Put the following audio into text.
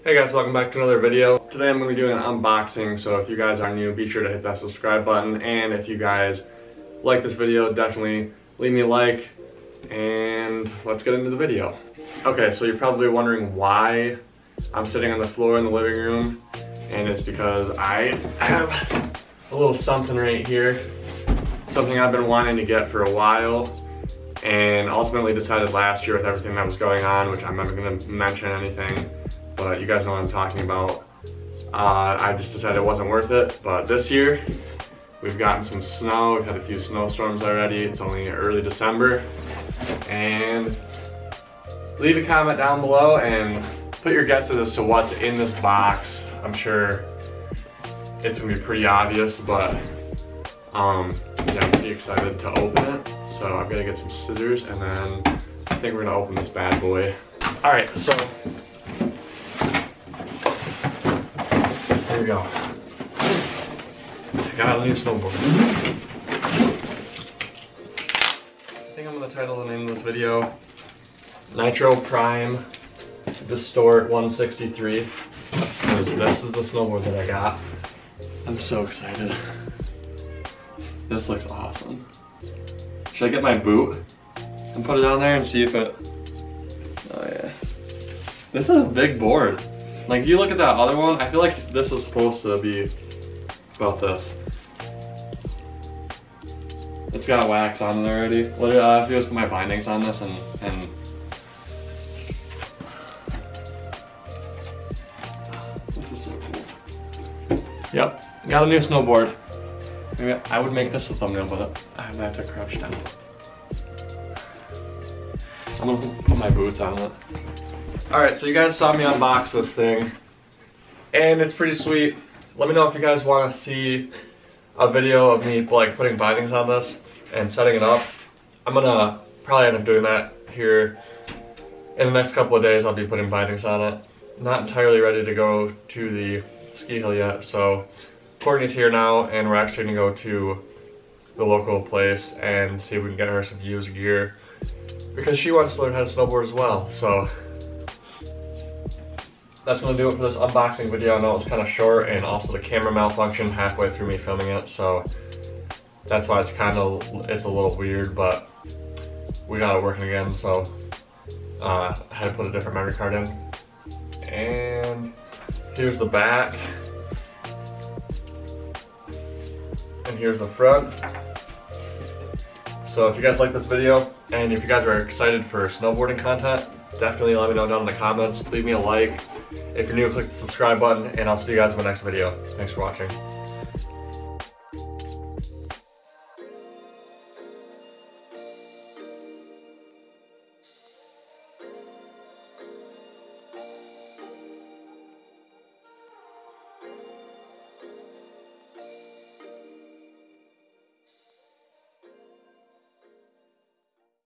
Hey guys, welcome back to another video. Today I'm going to be doing an unboxing, so if you guys are new, be sure to hit that subscribe button, and if you guys like this video, definitely leave me a like, and let's get into the video. Okay, so you're probably wondering why I'm sitting on the floor in the living room, and it's because I have a little something right here, something I've been wanting to get for a while, and ultimately decided last year with everything that was going on, which I'm not going to mention anything, but you guys know what I'm talking about. I just decided it wasn't worth it, but this year we've gotten some snow. We've had a few snowstorms already. It's only early December, and leave a comment down below and put your guesses as to what's in this box. I'm sure it's gonna be pretty obvious, but yeah, I'm pretty excited to open it. So I'm gonna get some scissors, and then I think we're gonna open this bad boy. All right, so here we go. I got a new snowboard. I think I'm gonna title the name of this video Nitro Prime DISTORT 163. Because this is the snowboard that I got. I'm so excited. This looks awesome. Should I get my boot and put it on there and see if it... Oh yeah. This is a big board. Like, you look at that other one, I feel like this is supposed to be about this. It's got wax on it already. Literally, I have to just put my bindings on this and this is so cool. Yep, got a new snowboard. Maybe I would make this a thumbnail, but I have to crouch down. I'm gonna put my boots on it. Alright, so you guys saw me unbox this thing, and it's pretty sweet. Let me know if you guys want to see a video of me like putting bindings on this and setting it up. I'm gonna probably end up doing that here in the next couple of days. I'll be putting bindings on it. Not entirely ready to go to the ski hill yet, so Courtney's here now, and we're actually gonna go to the local place and see if we can get her some used gear, because she wants to learn how to snowboard as well. So that's gonna do it for this unboxing video. I know it's kind of short, and also the camera malfunctioned halfway through me filming it, so that's why it's a little weird, but we got it working again, so I had to put a different memory card in. And here's the back, and here's the front. So if you guys like this video, and if you guys are excited for snowboarding content, definitely let me know down in the comments. Leave me a like. If you're new, click the subscribe button, and I'll see you guys in the next video. Thanks for watching.